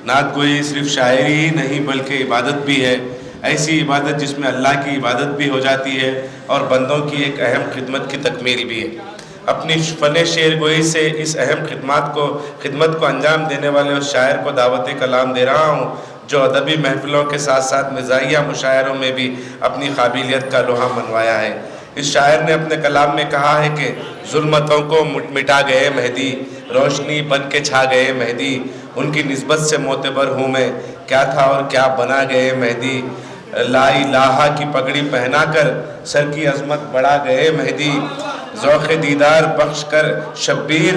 نعت گوئی صرف شاعری ہی نہیں بلکہ عبادت بھی ہے، ایسی عبادت جس میں اللہ کی عبادت بھی ہو جاتی ہے اور بندوں کی ایک اہم خدمت کی تکمیل بھی ہے۔ اپنی فن شعر گوئی سے اس اہم خدمت کو انجام دینے والے اس شاعر کو دعوت کلام دے رہا ہوں جو ادبی محفلوں کے ساتھ ساتھ مزاحیہ مشاعروں میں بھی اپنی قابلیت کا لوہا منوایا ہے۔ اس شاعر نے اپنے کلام میں کہا ہے کہ ظلمتوں کو مٹا گئے مہدی، روشنی بن کے چھا گئے مہدی، ان کی نسبت سے معتبر ہوں میں، کیا تھا اور کیا بنا گئے مہدی، لا الہ کی پگڑی پہنا کر سر کی عظمت بڑھا گئے مہدی، ذوق دیدار بخش کر شبیر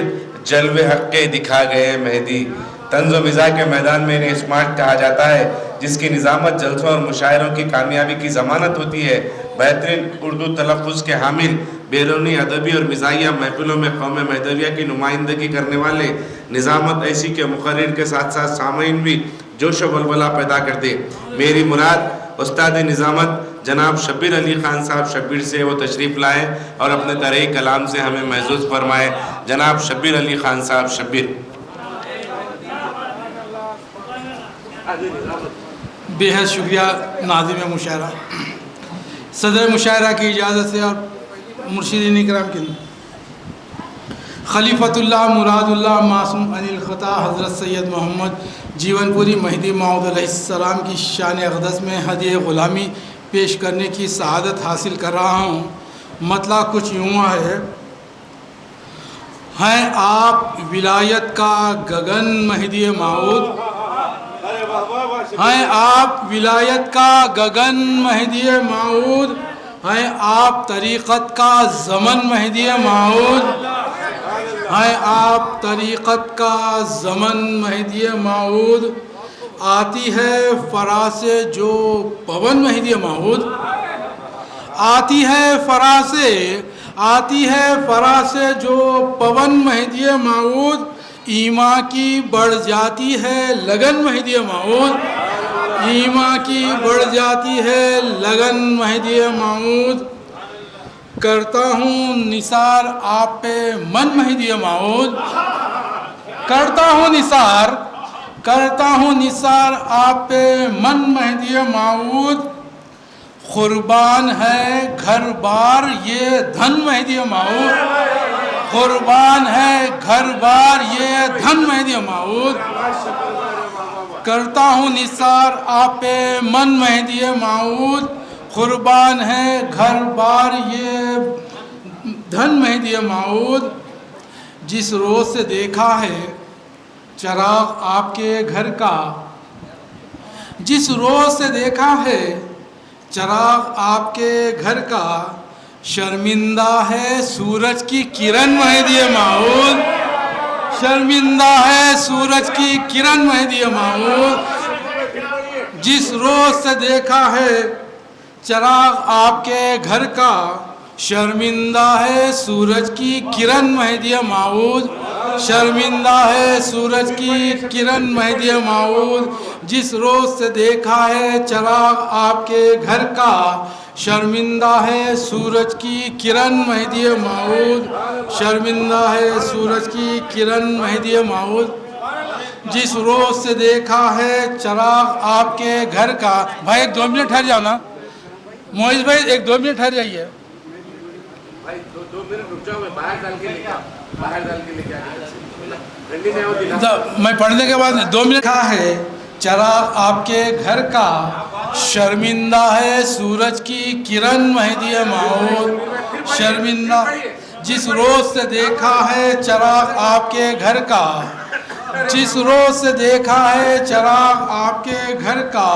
جلوے حق کے دکھا گئے مہدی۔ طنز و مزاح کے میدان میں انہیں اسمارٹ کہا جاتا ہے، جس کی نظامت جلسوں اور مشاعروں کی کامیابی کی ضمانت ہوتی ہے۔ بہترین اردو تلفظ کے حامل، بیرونی ادبی اور مزاحیہ محفلوں میں قوم مہدویہ کی نمائندگی کرنے والے، نظامت ایسی کہ مقرر کے ساتھ ساتھ سامعین بھی جوش و ولولہ پیدا کر دے۔ میری مراد استاد نظامت جناب شبیر علی خان صاحب شبیر سے وہ تشریف لائیں اور اپنے طرح کلام سے ہمیں محظوظ فرمائیں۔ جناب شبیر علی خان صاحب شبیر۔ بے حد شکریہ ناظم مشاعرہ۔ صدر مشاعرہ کی اجازت سے اور مرشدین اکرام کی خلیفۃ اللہ مراد اللہ معصوم عن الخطا حضرت سید محمد جیون پوری مہدی موعود علیہ السلام کی شان اقدس میں ہدیہ غلامی پیش کرنے کی سعادت حاصل کر رہا ہوں۔ مطلع کچھ یوں ہے: ہیں آپ ولایت کا گگن مہدی موعود، ہیں آپ ولایت کا گگن مہدی موعود، ہیں آپ طریقت کا زمن مہدی موعود، ہیں آپ طریقت کا زمن مہدی موعود، آتی ہے فراسے جو پون مہدی موعود، آتی ہے فراسے جو پون مہدی موعود، ایمان کی بڑھ جاتی ہے لگن مہدی موعود، ایمان کی بڑھ جاتی ہے لگن مہدی موعود، کرتا ہوں نثار آپ پہ من مہدی موعود، کرتا ہوں نثار آپ پہ من مہدی موعود، قربان ہے گھر بار یہ دھن مہدی موعود، قربان ہے گھر بار یہ دھن مہدی موعود، کرتا ہوں نثار آپ پہ من مہدی موعود، قربان ہے گھر بار یہ دھن مہدی موعود، جس روز سے دیکھا ہے چراغ آپ کے گھر کا، جس روز سے دیکھا ہے چراغ آپ کے گھر کا، شرمندہ ہے سورج کی کرن مہدی موعود، شرمندہ ہے سورج کی کرن مہدی موعود، جس روز سے دیکھا ہے چراغ آپ کے گھر کا، شرمندہ ہے سورج کی کرن مہدی موعود، شرمندہ ہے سورج کی کرن مہدی موعود، جس روز سے دیکھا ہے چراغ آپ کے گھر کا، شرمندہ ہے سورج کی کرن مہدی موعود، شرمندہ ہے سورج کی کرن مہدی موعود، جس روز سے دیکھا ہے چراغ آپ کے گھر کا۔ بھائی ایک 2 منٹ ٹھہر جاؤ نا، معیز بھائی ایک 2 منٹ ٹھہر جائیے۔ میں پڑھنے کے بعد 2 منٹ کہا ہے چراغ آپ کے گھر کا، شرمندہ ہے سورج کی کرن مہدی موعود، شرمندہ جس روز سے دیکھا ہے چراغ آپ کے گھر کا، جس روز سے دیکھا ہے چراغ آپ کے گھر کا،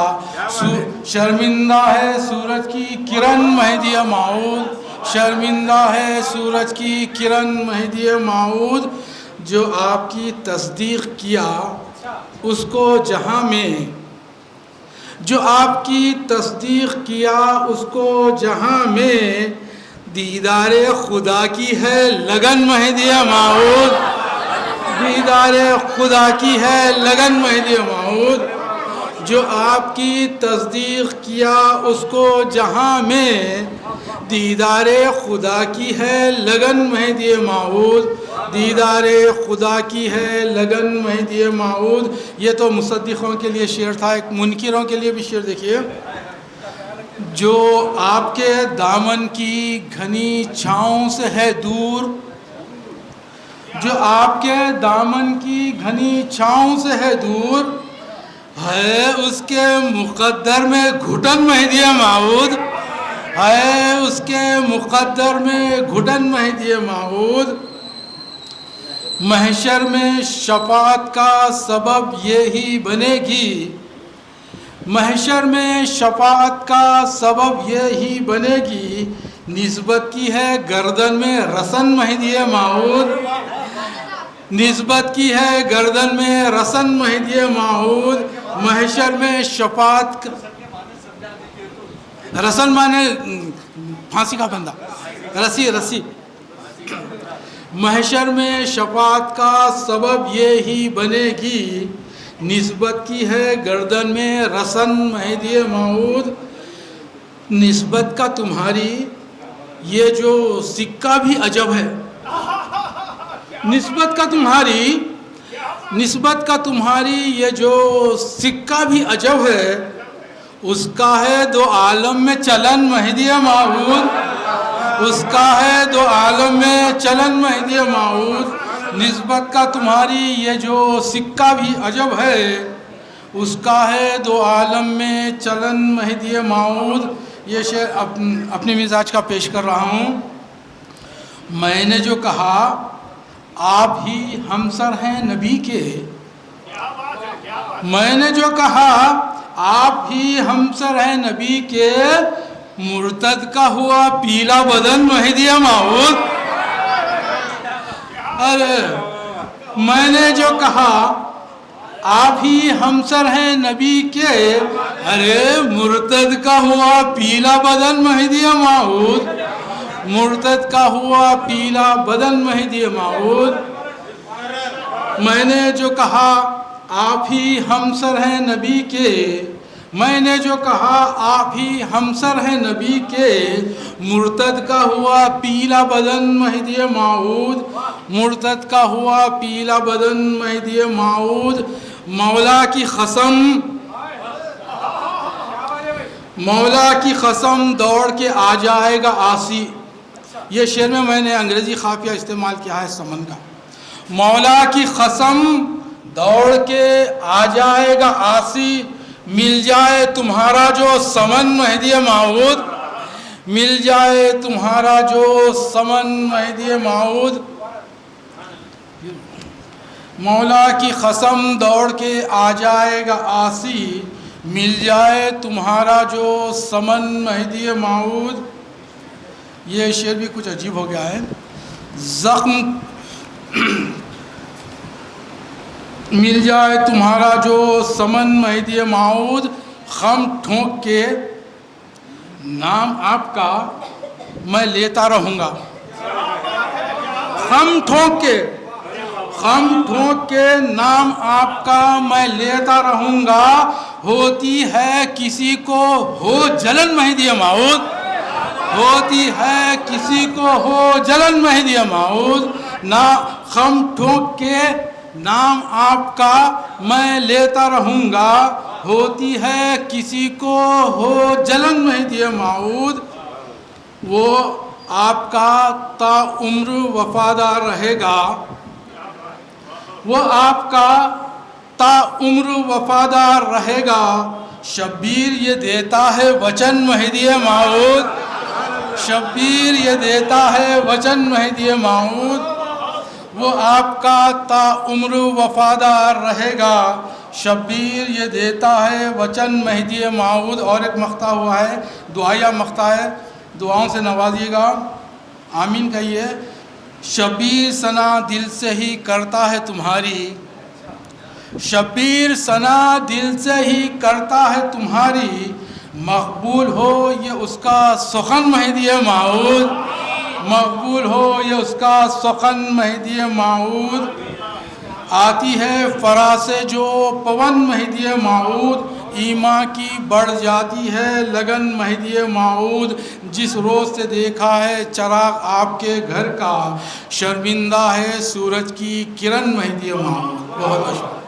شرمندہ ہے سورج کی کرن مہدی موعود، شرمندہ ہے سورج کی کرن مہدی موعود، جو آپ کی تصدیق کیا اس کو جہاں میں، جو آپ کی تصدیق کیا اس کو جہاں میں، دیدار خدا کی ہے لگن مہدی موعود، دیدار خدا کی ہے لگن مہدی موعود، جو آپ کی تصدیق کیا اس کو جہاں میں دیدار خدا کی ہے لگن مہدی موعود، دیدار خدا کی ہے لگن مہدی موعود۔ یہ تو مصدقوں کے لیے شعر تھا، ایک منکروں کے لیے بھی شعر دیکھیے۔ جو آپ کے دامن کی گھنی چھاؤں سے ہے دور، جو آپ کے دامن کی گھنی چھاؤں سے ہے دور، ہے اس کے مقدر میں گھٹن مہدی موعود، ہے اس کے مقدر میں گھٹن مہدی موعود۔ محشر میں شفاعت کا سبب یہی بنے گی، محشر میں شفاعت کا سبب یہی بنے گی، نسبت کی ہے گردن میں رسن مہدی موعود، نسبت کی ہے گردن میں رسن مہدی موعود۔ محشر میں شفاعت رسن مانے پھانسی کا بندہ، رسی۔ محشر میں شفاعت کا سبب یہی بنے گی، نسبت کی ہے گردن میں رسن مہدی موعود۔ نسبت کا تمہاری یہ جو سکہ بھی عجب ہے، نسبت کا تمہاری یہ جو سکہ بھی عجب ہے، اس کا ہے دو عالم میں چلن مہدی موعود، اس کا ہے دو عالم میں چلن مہدی موعود۔ نسبت کا تمہاری یہ جو سکہ بھی عجب ہے، اس کا ہے دو عالم میں چلن مہدی موعود۔ یہ شعر اپنے مزاج کا پیش کر رہا ہوں۔ میں نے جو کہا آپ ہی ہمسر ہیں نبی کے، میں نے جو کہا آپ ہی ہمسر ہیں نبی کے، مرتد کا ہوا پیلا بدن مہدی موعود۔ ارے میں نے جو کہا آپ ہی ہمسر ہیں نبی کے، ارے مرتد کا ہوا پیلا بدن مہدی موعود، مرتد کا ہوا پیلا بدن مہدی موعود۔ میں نے جو کہا آپ ہی ہمسر ہیں نبی کے، میں نے جو کہا آپ ہی ہمسر ہیں نبی کے، مرتد کا ہوا پیلا بدن مہدی موعود، مرتد کا ہوا پیلا بدن مہدی موعود۔ مولا کی قسم دوڑ کے آ جائے گا عاصی۔ یہ شعر میں نے انگریزی قافیہ استعمال کیا ہے سمن کا۔ مولا کی قسم دوڑ کے آ جائے گا عاصی، مل جائے تمہارا جو سمن مہدی موعود، مل جائے تمہارا جو سمن مہدی موعود۔ مولا کی قسم دوڑ کے آ جائے گا عاصی، مل جائے تمہارا جو سمن مہدی موعود۔ یہ شعر بھی کچھ عجیب ہو گیا ہے۔ زخم مل جائے تمہارا جو سمن مہدی موعود، خم ٹھونک کے نام آپ کا میں لیتا رہوں گا، خم ٹھونک کے نام آپ کا میں لیتا رہوں گا، ہوتی ہے کسی کو ہو جلن مہدی موعود، ہوتی ہے کسی کو ہو جلن مہدی موعود۔ نہ خم ٹھونک کے نام آپ کا میں لیتا رہوں گا، ہوتی ہے کسی کو ہو جلن مہدی موعود۔ وہ آپ کا تا عمر وفادار رہے گا، وہ آپ کا تا عمر وفادار رہے گا، شبیر یہ دیتا ہے وچن مہدی موعود، شبیر یہ دیتا ہے وچن مہدی موعود۔ وہ آپ کا تا عمر وفادار رہے گا، شبیر یہ دیتا ہے وچن مہدی موعود۔ اور ایک مقطع ہوا ہے، دعائیہ مقطع ہے، دعاؤں سے نوازیے گا، آمین کہیے۔ شبیر ثنا دل سے ہی کرتا ہے تمہاری، شبیر ثنا دل سے ہی کرتا ہے تمہاری، مقبول ہو یہ اس کا سخن مہدی موعود، مقبول ہو یہ اس کا سخن مہدی موعود۔ آتی ہے فرا سے جو پون مہدی موعود، ایمان کی بڑھ جاتی ہے لگن مہدی موعود، جس روز سے دیکھا ہے چراغ آپ کے گھر کا، شرمندہ ہے سورج کی کرن مہدی موعود۔ بہت بہت